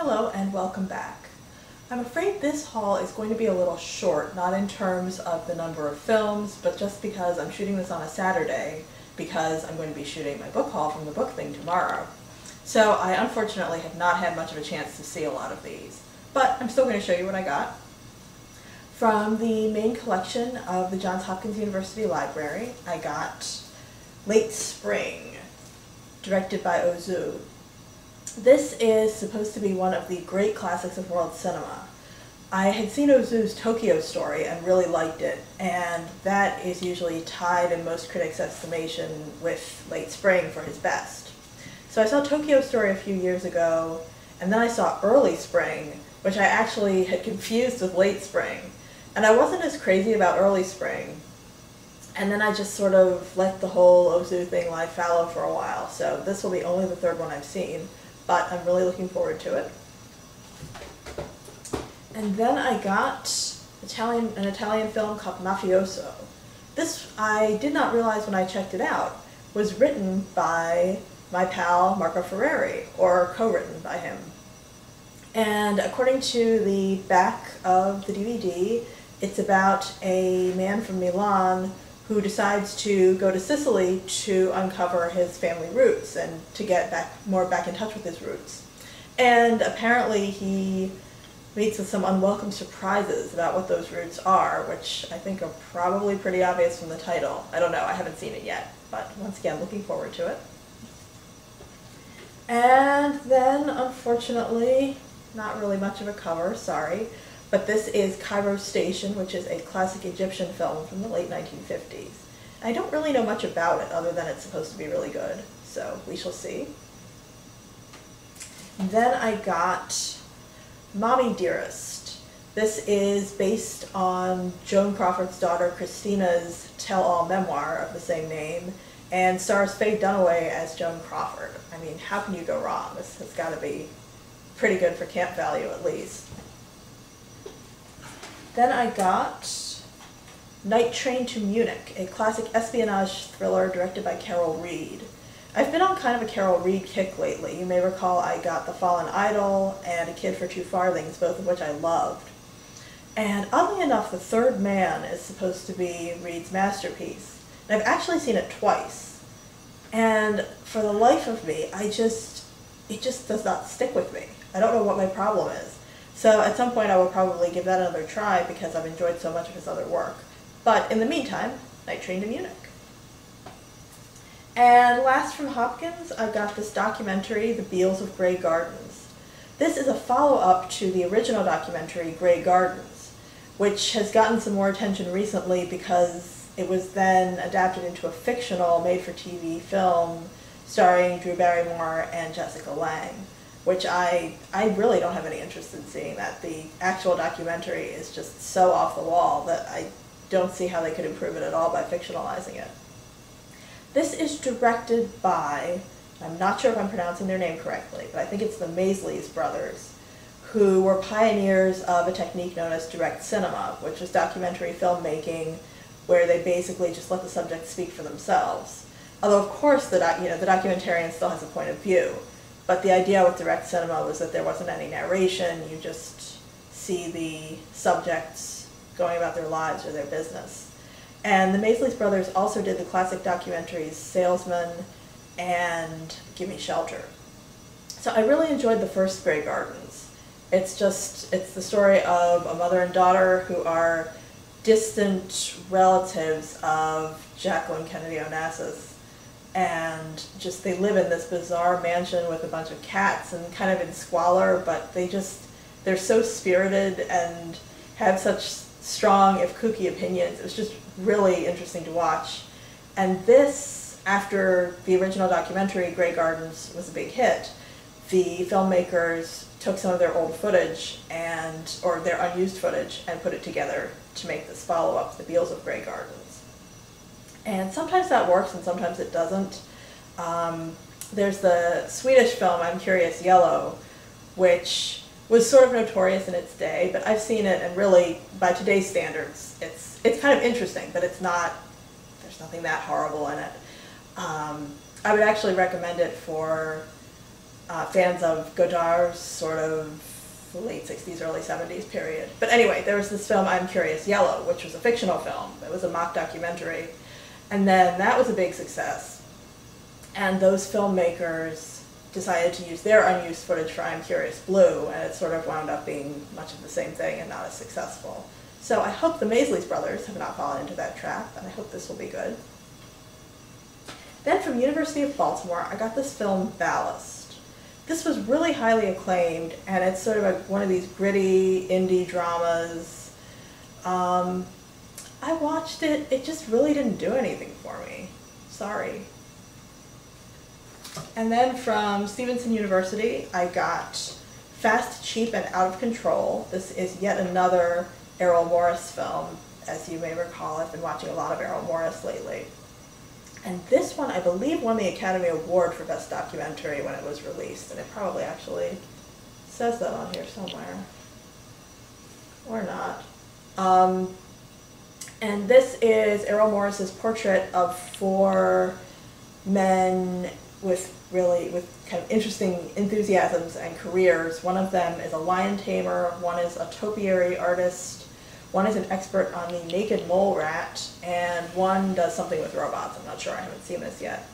Hello and welcome back. I'm afraid this haul is going to be a little short, not in terms of the number of films, but just because I'm shooting this on a Saturday, because I'm going to be shooting my book haul from the book thing tomorrow. So I unfortunately have not had much of a chance to see a lot of these, but I'm still going to show you what I got. From the main collection of the Johns Hopkins University Library, I got Late Spring, directed by Ozu. This is supposed to be one of the great classics of world cinema. I had seen Ozu's Tokyo Story and really liked it, and that is usually tied in most critics' estimation with Late Spring for his best. So I saw Tokyo Story a few years ago, and then I saw Early Spring, which I actually had confused with Late Spring. And I wasn't as crazy about Early Spring, and then I just sort of let the whole Ozu thing lie fallow for a while, so this will be only the third one I've seen. But I'm really looking forward to it. And then I got an Italian film called Mafioso. This, I did not realize when I checked it out, was written by my pal Marco Ferreri, or co-written by him. And according to the back of the DVD, it's about a man from Milan who decides to go to Sicily to uncover his family roots and to get more back in touch with his roots. And apparently he meets with some unwelcome surprises about what those roots are, which I think are probably pretty obvious from the title. I don't know, I haven't seen it yet, but once again, looking forward to it. And then, unfortunately, not really much of a cover, sorry, but this is Cairo Station, which is a classic Egyptian film from the late 1950s. I don't really know much about it other than it's supposed to be really good, so we shall see. And then I got Mommy Dearest. This is based on Joan Crawford's daughter Christina's tell-all memoir of the same name, and stars Faye Dunaway as Joan Crawford. I mean, how can you go wrong? This has got to be pretty good for camp value at least. Then I got Night Train to Munich, a classic espionage thriller directed by Carol Reed. I've been on kind of a Carol Reed kick lately. You may recall I got The Fallen Idol and A Kid for Two Farthings, both of which I loved. And oddly enough, The Third Man is supposed to be Reed's masterpiece. And I've actually seen it twice. And for the life of me, it just does not stick with me. I don't know what my problem is. So at some point I will probably give that another try because I've enjoyed so much of his other work. But in the meantime, Night Train to Munich. And last from Hopkins, I got this documentary, The Beals of Grey Gardens. This is a follow-up to the original documentary, Grey Gardens, which has gotten some more attention recently because it was then adapted into a fictional made-for-TV film starring Drew Barrymore and Jessica Lange, which I really don't have any interest in seeing that. The actual documentary is just so off the wall that I don't see how they could improve it at all by fictionalizing it. This is directed by, I'm not sure if I'm pronouncing their name correctly, but I think it's the Maysles brothers, who were pioneers of a technique known as direct cinema, which is documentary filmmaking where they basically just let the subject speak for themselves. Although of course the documentarian still has a point of view. But the idea with direct cinema was that there wasn't any narration, you just see the subjects going about their lives or their business. And the Maysles brothers also did the classic documentaries Salesman and Gimme Shelter. So I really enjoyed the first Grey Gardens. It's the story of a mother and daughter who are distant relatives of Jacqueline Kennedy Onassis. And just they live in this bizarre mansion with a bunch of cats and kind of in squalor, but they're so spirited and have such strong, if kooky, opinions. It was just really interesting to watch. And this, after the original documentary, Grey Gardens, was a big hit, the filmmakers took some of their old footage or their unused footage and put it together to make this follow-up, The Beals of Grey Gardens. And sometimes that works and sometimes it doesn't. There's the Swedish film I'm Curious Yellow, which was sort of notorious in its day, but I've seen it and really, by today's standards, it's kind of interesting, but there's nothing that horrible in it. I would actually recommend it for fans of Godard's sort of late 60s, early 70s period. But anyway, there was this film, I'm Curious Yellow, which was a fictional film. It was a mock documentary. And then that was a big success. And those filmmakers decided to use their unused footage for I'm Curious Blue, and it sort of wound up being much of the same thing and not as successful. So I hope the Maisleys brothers have not fallen into that trap, and I hope this will be good. Then from University of Baltimore, I got this film Ballast. This was really highly acclaimed, and it's sort of like one of these gritty indie dramas. I watched it, it just really didn't do anything for me. Sorry. And then from Stevenson University, I got Fast, Cheap, and Out of Control. This is yet another Errol Morris film. As you may recall, I've been watching a lot of Errol Morris lately. And this one, I believe, won the Academy Award for Best Documentary when it was released, and it probably actually says that on here somewhere. Or not. And this is Errol Morris's portrait of 4 men with kind of interesting enthusiasms and careers. One of them is a lion tamer, one is a topiary artist, one is an expert on the naked mole rat, and one does something with robots. I'm not sure, I haven't seen this yet.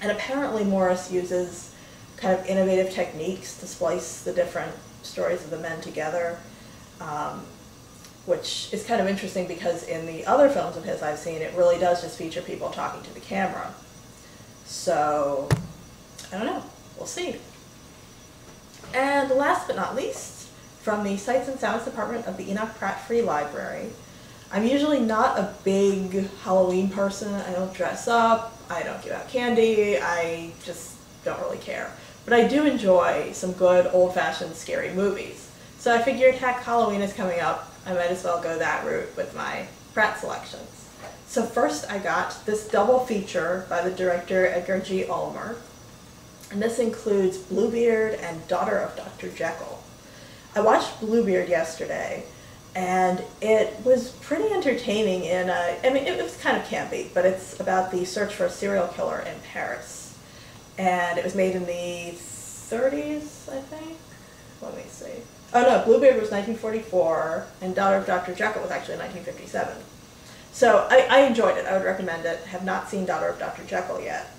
And apparently Morris uses kind of innovative techniques to splice the different stories of the men together, which is kind of interesting because in the other films of his I've seen, it really does just feature people talking to the camera. So, I don't know, we'll see. And last but not least, from the Sights and Sounds Department of the Enoch Pratt Free Library. I'm usually not a big Halloween person. I don't dress up, I don't give out candy, I just don't really care. But I do enjoy some good old-fashioned scary movies. So I figured heck, Halloween is coming up, I might as well go that route with my Pratt selections. So first I got this double feature by the director Edgar G. Ulmer, and this includes Bluebeard and Daughter of Dr. Jekyll. I watched Bluebeard yesterday, and it was pretty entertaining in a, I mean, it was kind of campy, but it's about the search for a serial killer in Paris. And it was made in the 30s, I think? Let me see. Oh no, Bluebeard was 1944, and Daughter of Dr. Jekyll was actually 1957. So I enjoyed it. I would recommend it. Have not seen Daughter of Dr. Jekyll yet.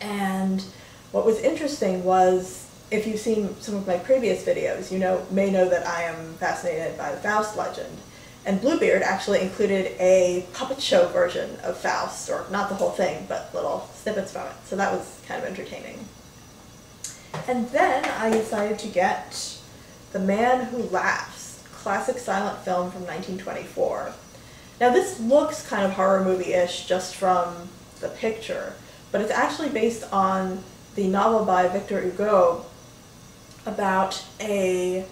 And what was interesting was, if you've seen some of my previous videos, you may know that I am fascinated by the Faust legend. And Bluebeard actually included a puppet show version of Faust, or not the whole thing, but little snippets from it. So that was kind of entertaining. And then I decided to get The Man Who Laughs, classic silent film from 1924. Now this looks kind of horror movie-ish just from the picture, but it's actually based on the novel by Victor Hugo about an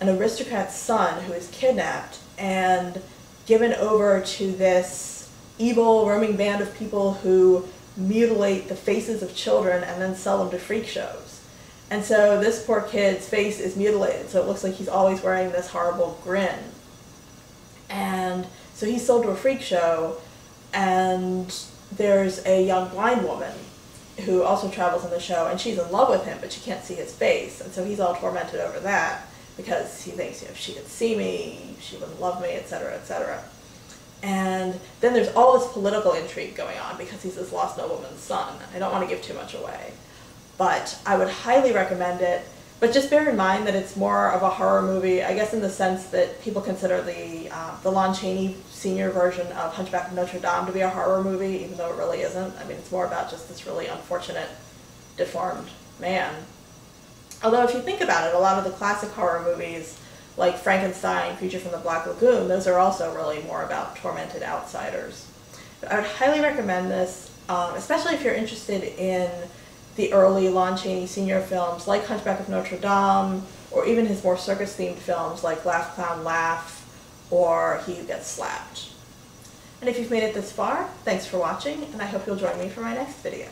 aristocrat's son who is kidnapped and given over to this evil roaming band of people who mutilate the faces of children and then sell them to freak shows. And so this poor kid's face is mutilated, so it looks like he's always wearing this horrible grin. And so he's sold to a freak show, and there's a young blind woman who also travels in the show, and she's in love with him, but she can't see his face, and so he's all tormented over that because he thinks, if she could see me, she wouldn't love me, etc., etc. And then there's all this political intrigue going on because he's this lost nobleman's son. I don't want to give too much away, but I would highly recommend it. But just bear in mind that it's more of a horror movie, I guess in the sense that people consider the Lon Chaney Sr. version of Hunchback of Notre Dame to be a horror movie, even though it really isn't. I mean, it's more about just this really unfortunate, deformed man. Although if you think about it, a lot of the classic horror movies, like Frankenstein, Creature from the Black Lagoon, those are also really more about tormented outsiders. But I would highly recommend this, especially if you're interested in the early Lon Chaney Sr. films like Hunchback of Notre Dame, or even his more circus-themed films like Laugh Clown Laugh, or He Who Gets Slapped. And if you've made it this far, thanks for watching, and I hope you'll join me for my next video.